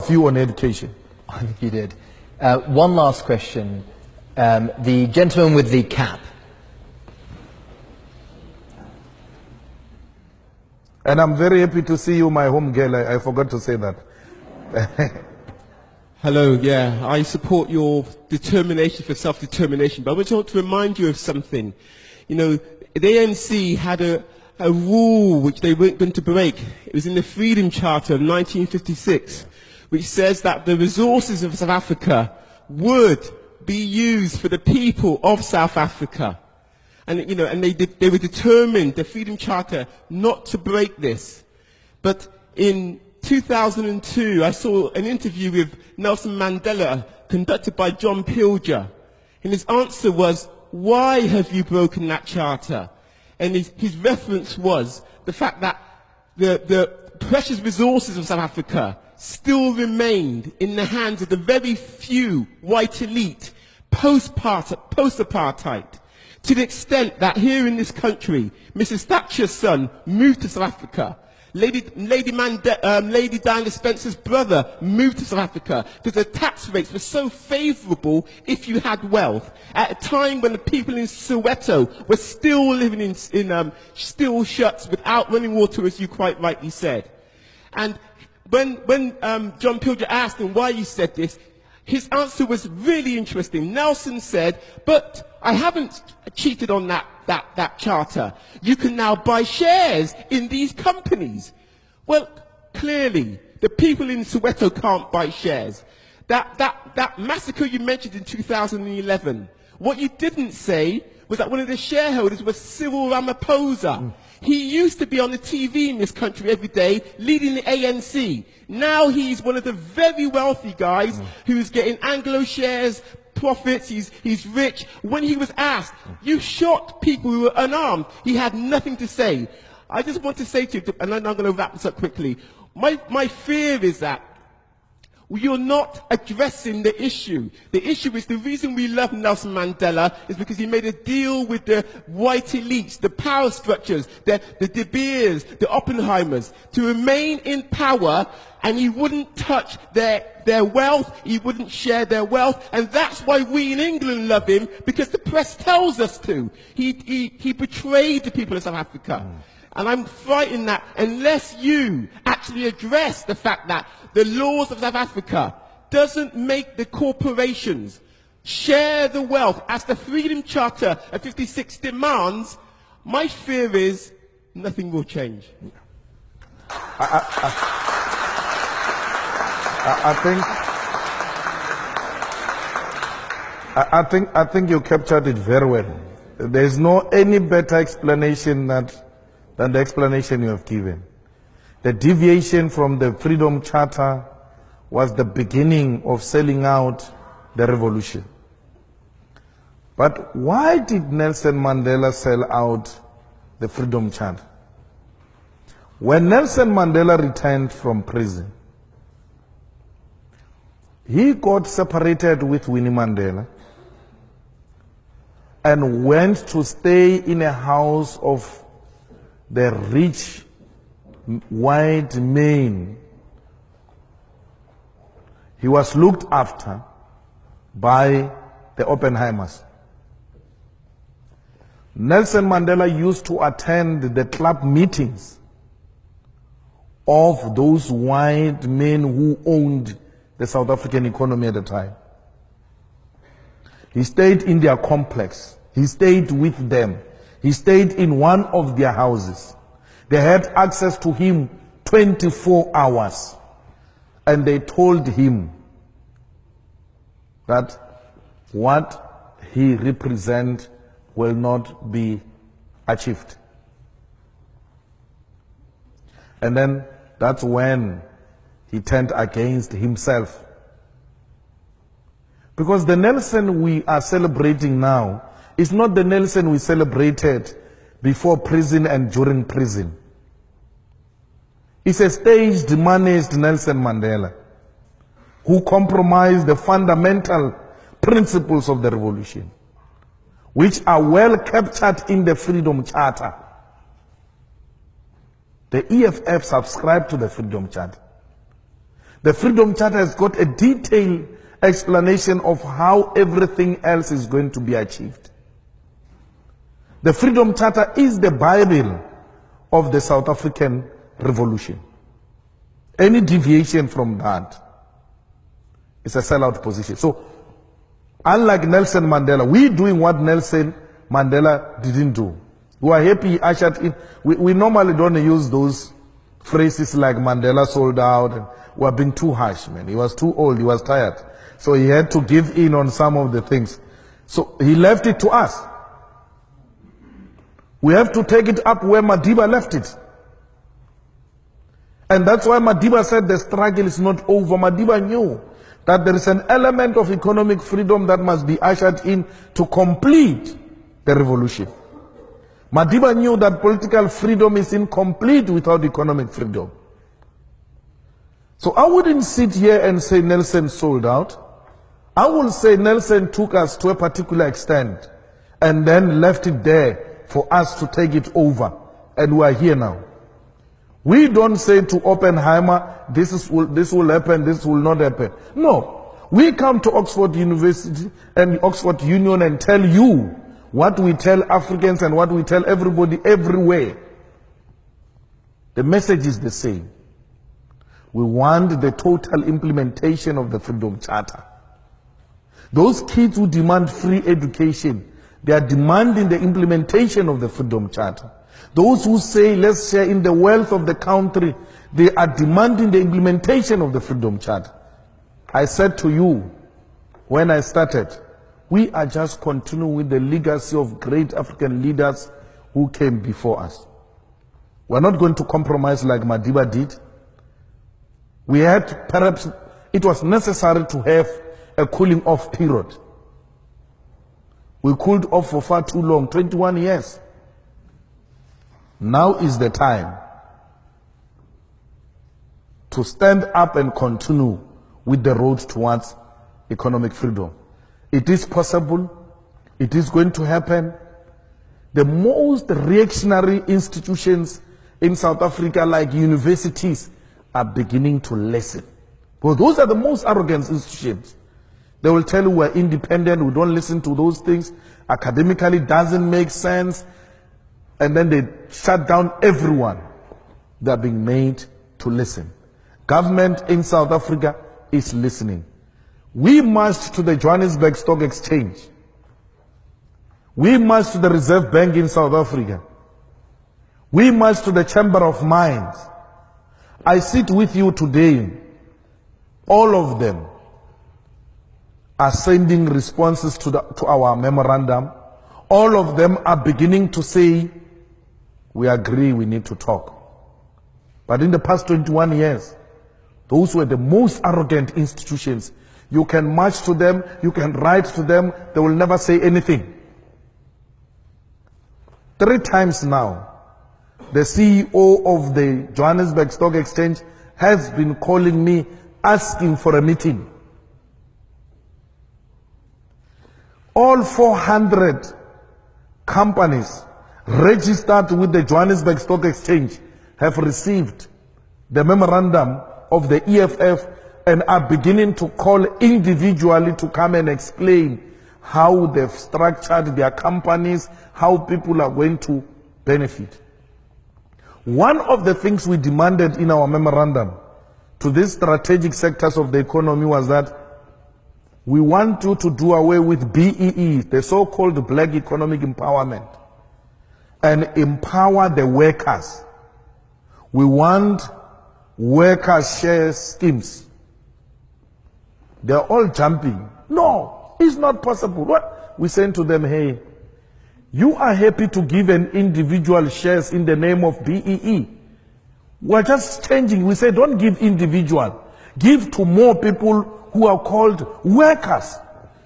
view on education. I think you did. One last question. The gentleman with the cap. And I'm very happy to see you, my home girl. I forgot to say that. Hello, yeah, I support your determination for self-determination, but I just want to remind you of something. You know, the ANC had a rule which they weren't going to break. It was in the Freedom Charter of 1956, which says that the resources of South Africa would be used for the people of South Africa. And, you know, and they were determined, the Freedom Charter, not to break this. But in 2002, I saw an interview with Nelson Mandela conducted by John Pilger. And his answer was, why have you broken that charter? And his reference was the fact that the precious resources of South Africa still remained in the hands of the very few white elite post-apartheid. To the extent that here in this country, Mrs. Thatcher's son moved to South Africa. Lady Diana Spencer's brother moved to South Africa because the tax rates were so favourable if you had wealth. At a time when the people in Soweto were still living in steel shuts without running water, as you quite rightly said. And when John Pilger asked him why he said this, his answer was really interesting. Nelson said, but I haven't cheated on that charter. You can now buy shares in these companies. Well, clearly, the people in Soweto can't buy shares. That massacre you mentioned in 2011, what you didn't say was that one of the shareholders was Cyril Ramaphosa. He used to be on the TV in this country every day, leading the ANC. Now he's one of the very wealthy guys who's getting Anglo shares, profits, he's rich. When he was asked, you shot people who were unarmed, he had nothing to say. I just want to say to you, and I'm going to wrap this up quickly, my fear is that you're not addressing the issue. The issue is the reason we love Nelson Mandela is because he made a deal with the white elites, the power structures, the De Beers, the Oppenheimers, to remain in power, and he wouldn't touch their wealth, he wouldn't share their wealth, and that's why we in England love him, because the press tells us to. He betrayed the people of South Africa. And I'm frightened that unless you actually address the fact that the laws of South Africa doesn't make the corporations share the wealth as the Freedom Charter of 56 demands, my fear is nothing will change. I think you captured it very well. There's no any better explanation than the explanation you have given. The deviation from the Freedom Charter was the beginning of selling out the revolution. But why did Nelson Mandela sell out the Freedom Charter? When Nelson Mandela returned from prison, he got separated with Winnie Mandela and went to stay in a house of the rich white men. He was looked after by the Oppenheimers. Nelson Mandela used to attend the club meetings of those white men who owned the South African economy at the time. He stayed in their complex. He stayed with them. He stayed in one of their houses. They had access to him 24 hours. And they told him that what he represents will not be achieved. And then that's when he turned against himself. Because the Nelson we are celebrating now is not the Nelson we celebrated before prison and during prison. It's a staged, managed Nelson Mandela who compromised the fundamental principles of the revolution, which are well captured in the Freedom Charter. The EFF subscribed to the Freedom Charter. The Freedom Charter has got a detailed explanation of how everything else is going to be achieved. The Freedom Charter is the Bible of the South African Revolution. Any deviation from that is a sellout position. So, unlike Nelson Mandela, we're doing what Nelson Mandela didn't do. We are happy he ushered in. We normally don't use those phrases like Mandela sold out. And we are being too harsh, man. He was too old. He was tired. So he had to give in on some of the things. So he left it to us. We have to take it up where Madiba left it. And that's why Madiba said the struggle is not over. Madiba knew that there is an element of economic freedom that must be ushered in to complete the revolution. Madiba knew that political freedom is incomplete without economic freedom. So I wouldn't sit here and say Nelson sold out. I will say Nelson took us to a particular extent and then left it there for us to take it over. And we are here now. We don't say to Oppenheimer, this will happen, this will not happen. No. We come to Oxford University and Oxford Union and tell you what we tell Africans and what we tell everybody everywhere. The message is the same. We want the total implementation of the Freedom Charter. Those kids who demand free education, they are demanding the implementation of the Freedom Charter. Those who say, let's share in the wealth of the country, they are demanding the implementation of the Freedom Charter. I said to you, when I started, we are just continuing with the legacy of great African leaders who came before us. We're not going to compromise like Madiba did. We had, perhaps, it was necessary to have a cooling off period. We cooled off for far too long, 21 years. Now is the time to stand up and continue with the road towards economic freedom. It is possible. It is going to happen. The most reactionary institutions in South Africa, like universities, are beginning to listen. Well, those are the most arrogant institutions. They will tell you we're independent, we don't listen to those things. Academically doesn't make sense. And then they shut down everyone. They're being made to listen. Government in South Africa is listening. We marched to the Johannesburg Stock Exchange. We marched to the Reserve Bank in South Africa. We marched to the Chamber of Mines. I sit with you today. All of them are sending responses to our memorandum. All of them are beginning to say, we agree, we need to talk. But in the past 21 years, those were the most arrogant institutions. You can march to them, you can write to them, they will never say anything. 3 times now, the CEO of the Johannesburg Stock Exchange has been calling me, asking for a meeting. All 400 companies registered with the Johannesburg Stock Exchange have received the memorandum of the EFF and are beginning to call individually to come and explain how they've structured their companies, how people are going to benefit. One of the things we demanded in our memorandum to these strategic sectors of the economy was that we want you to do away with BEE, the so-called Black Economic Empowerment, and empower the workers. We want worker share schemes. They're all jumping. No, it's not possible. What? We saying to them, hey, you are happy to give an individual shares in the name of BEE. We're just changing. We say don't give individual. Give to more people who are called workers.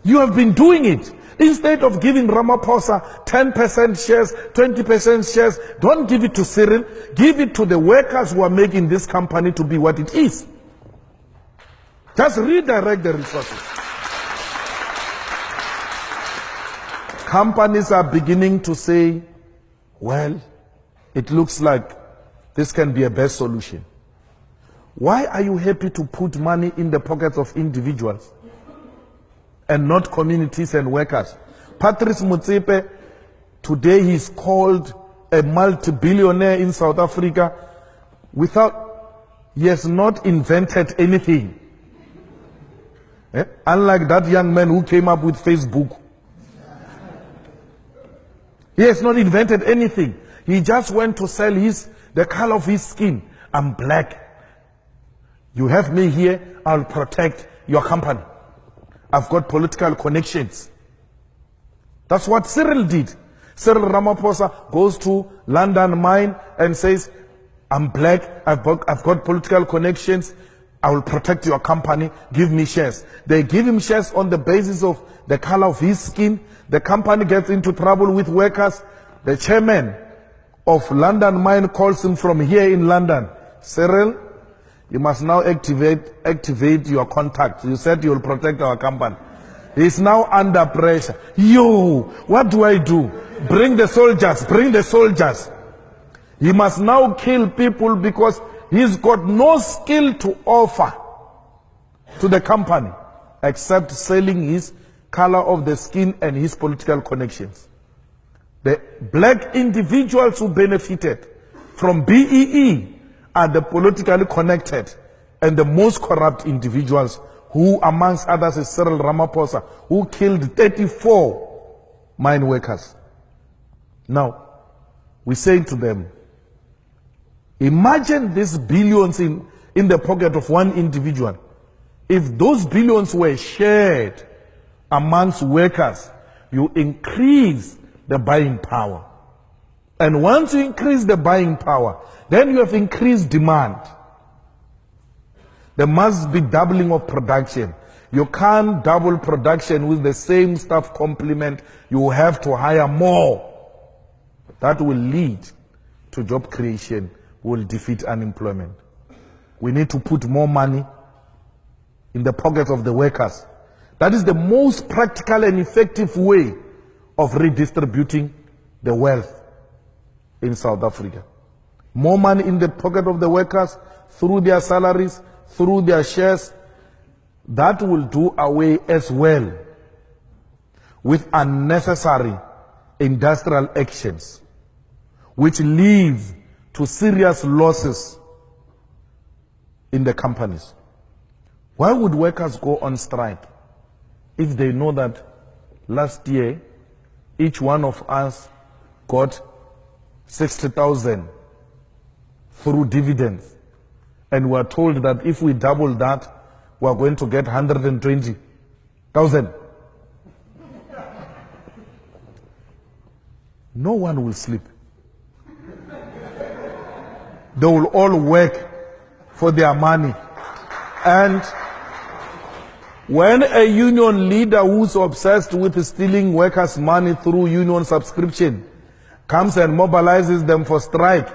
You have been doing it. Instead of giving Ramaphosa 10% shares, 20% shares, don't give it to Cyril. Give it to the workers who are making this company to be what it is. Just redirect the resources. Companies are beginning to say, well, it looks like this can be a best solution. Why are you happy to put money in the pockets of individuals and not communities and workers? Patrice Motsepe, today he's called a multi-billionaire in South Africa he has not invented anything. Unlike that young man who came up with Facebook. He has not invented anything. He just went to sell the color of his skin. I'm black. You have me here, I'll protect your company. I've got political connections. That's what Cyril did. Cyril Ramaphosa goes to London Mine and says, I'm black, I've got political connections, I will protect your company, give me shares. They give him shares on the basis of the color of his skin. The company gets into trouble with workers. The chairman of London Mine calls him from here in London. Cyril, you must now activate your contact. You said you will protect our company. He's now under pressure. Yo, what do I do? Bring the soldiers, bring the soldiers. He must now kill people because he's got no skill to offer to the company except selling his color of the skin and his political connections. The black individuals who benefited from BEE are the politically connected and the most corrupt individuals who, amongst others, is Cyril Ramaphosa, who killed 34 mine workers. Now, we say to them, imagine these billions in the pocket of one individual. If those billions were shared amongst workers, you increase the buying power. And once you increase the buying power, then you have increased demand. There must be doubling of production. You can't double production with the same staff complement. You have to hire more. That will lead to job creation, will defeat unemployment. We need to put more money in the pockets of the workers. That is the most practical and effective way of redistributing the wealth in South Africa. More money in the pocket of the workers through their salaries, through their shares. That will do away as well with unnecessary industrial actions, which leads to serious losses in the companies. Why would workers go on strike if they know that last year each one of us got 60,000 through dividends, and we are told that if we double that, we are going to get 120,000. No one will sleep. They will all work for their money. And when a union leader who's obsessed with stealing workers' money through union subscription comes and mobilizes them for strike,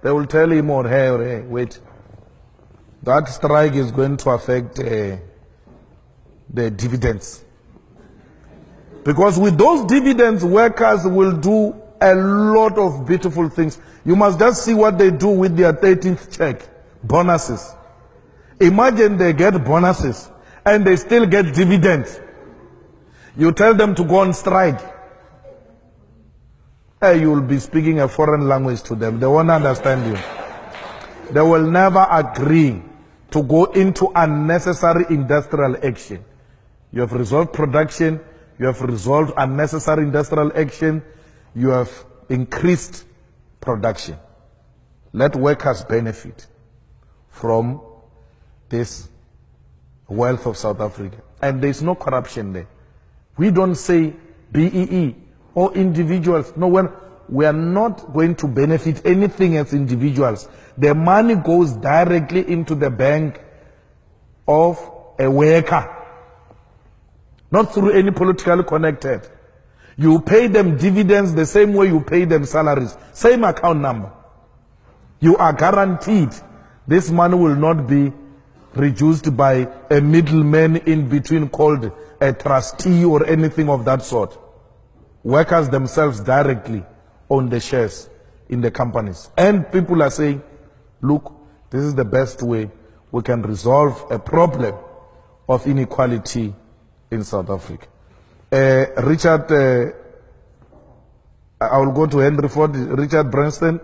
they will tell him, or hey, wait, that strike is going to affect the dividends. Because with those dividends, workers will do a lot of beautiful things. You must just see what they do with their 13th check, bonuses. Imagine they get bonuses and they still get dividends. You tell them to go on strike. Hey, you will be speaking a foreign language to them. They won't understand you. They will never agree to go into unnecessary industrial action. You have resolved production. You have resolved unnecessary industrial action. You have increased production. Let workers benefit from this wealth of South Africa. And there is no corruption there. We don't say BEE or individuals. No, we are not going to benefit anything as individuals. The money goes directly into the bank of a worker, not through any politically connected. You pay them dividends the same way you pay them salaries, same account number. You are guaranteed this money will not be reduced by a middleman in between called a trustee or anything of that sort. Workers themselves directly own the shares in the companies. And people are saying, look, this is the best way we can resolve a problem of inequality in South Africa. Richard, I will go to Henry Ford. Richard Branson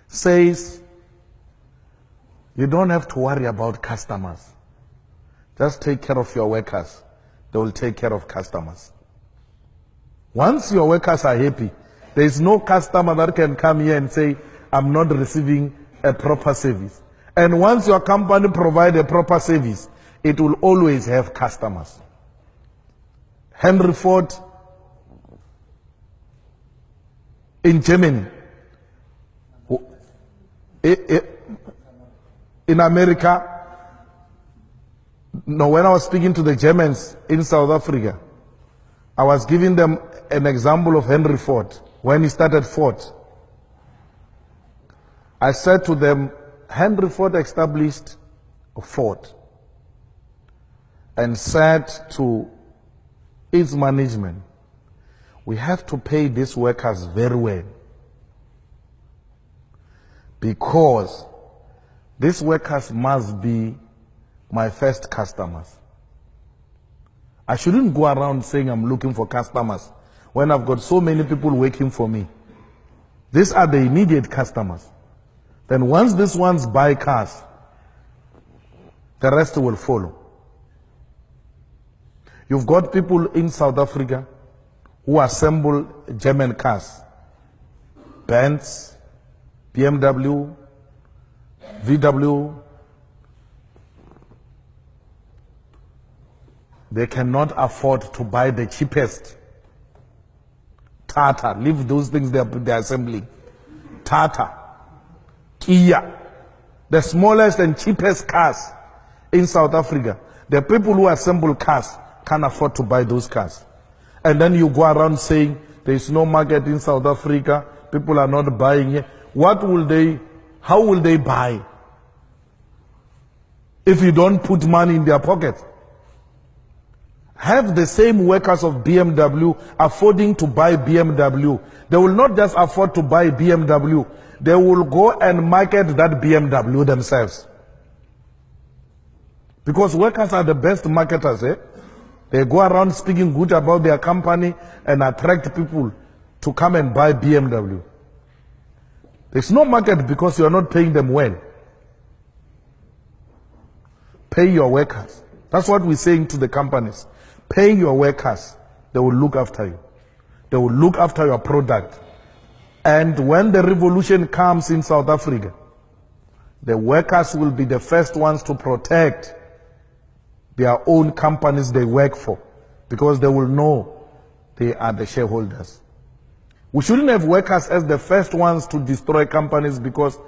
says, you don't have to worry about customers. Just take care of your workers. They will take care of customers. Once your workers are happy, there is no customer that can come here and say, I'm not receiving a proper service. And once your company provides a proper service, it will always have customers. Henry Ford in Germany, in America, no, when I was speaking to the Germans in South Africa, I was giving them an example of Henry Ford when he started Ford. I said to them, Henry Ford established Ford and said to its management, we have to pay these workers very well because these workers must be my first customers. I shouldn't go around saying I'm looking for customers when I've got so many people working for me. These are the immediate customers. Then once these ones buy cars, the rest will follow. You've got people in South Africa who assemble German cars. Benz, BMW, VW. They cannot afford to buy the cheapest. Tata, leave those things they're assembling. Tata, Kia, the smallest and cheapest cars in South Africa. The people who assemble cars can't afford to buy those cars. And then you go around saying there is no market in South Africa, people are not buying it. How will they buy if you don't put money in their pockets? Have the same workers of BMW affording to buy BMW. They will not just afford to buy BMW, they will go and market that BMW themselves. Because workers are the best marketers, eh? They go around speaking good about their company and attract people to come and buy BMW. There's no market because you are not paying them well. Pay your workers. That's what we're saying to the companies. Pay your workers. They will look after you. They will look after your product. And when the revolution comes in South Africa, the workers will be the first ones to protect their own companies they work for, because they will know they are the shareholders. We shouldn't have workers as the first ones to destroy companies because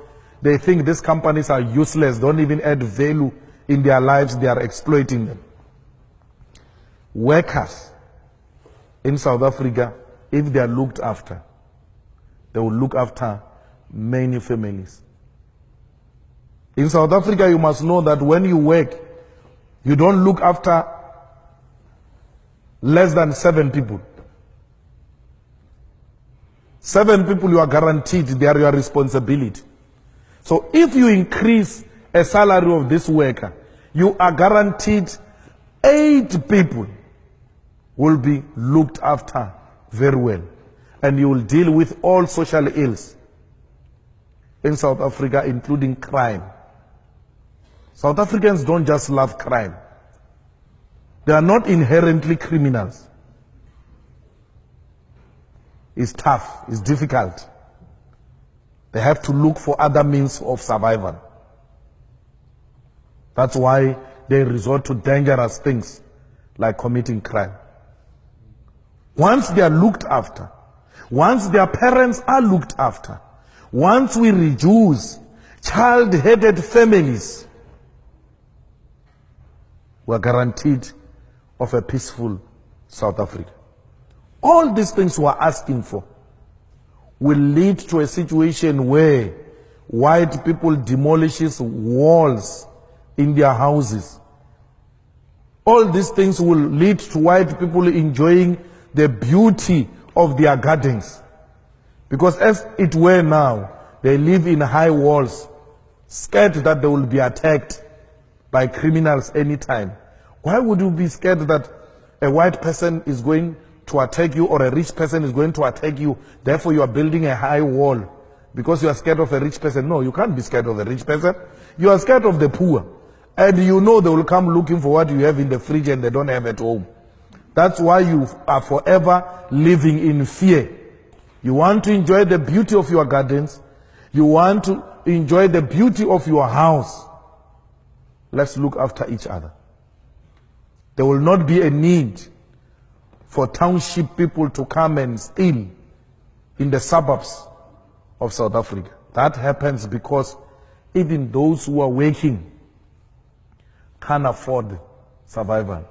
they think these companies are useless, don't even add value in their lives, they are exploiting them. Workers in South Africa, if they are looked after, they will look after many families. In South Africa, you must know that when you work, you don't look after less than 7 people. 7 people you are guaranteed, they are your responsibility. So if you increase a salary of this worker, you are guaranteed 8 people will be looked after very well. And you will deal with all social ills in South Africa, including crime. South Africans don't just love crime. They are not inherently criminals. It's tough, it's difficult. They have to look for other means of survival. That's why they resort to dangerous things like committing crime. Once they are looked after, once their parents are looked after, once we reduce child-headed families, we are guaranteed of a peaceful South Africa. All these things we are asking for will lead to a situation where white people demolishes walls in their houses. All these things will lead to white people enjoying the beauty of their gardens. Because as it were now, they live in high walls, scared that they will be attacked by criminals anytime. Why would you be scared that a white person is going to attack you or a rich person is going to attack you, therefore you are building a high wall because you are scared of a rich person? No, you can't be scared of a rich person. You are scared of the poor. And you know they will come looking for what you have in the fridge and they don't have at home. That's why you are forever living in fear. You want to enjoy the beauty of your gardens. You want to enjoy the beauty of your house. Let's look after each other. There will not be a need for township people to come and steal in the suburbs of South Africa. That happens because even those who are working can't afford survival.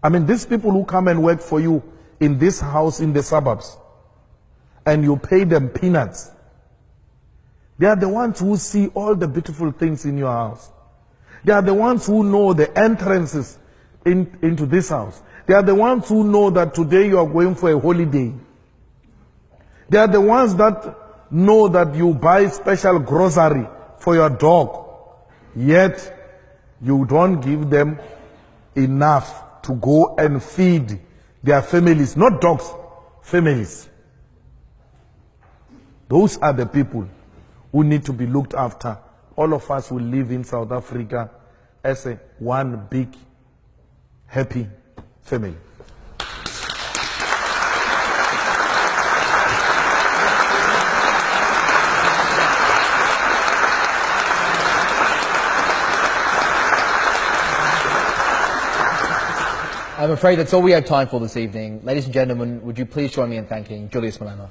I mean, these people who come and work for you in this house in the suburbs, and you pay them peanuts, they are the ones who see all the beautiful things in your house. They are the ones who know the entrances into this house. They are the ones who know that today you are going for a holiday. They are the ones that know that you buy special grocery for your dog, yet you don't give them enough to go and feed their families, not dogs, families. Those are the people who need to be looked after. All of us will live in South Africa as a one big, happy family. I'm afraid that's all we have time for this evening. Ladies and gentlemen, would you please join me in thanking Julius Malema?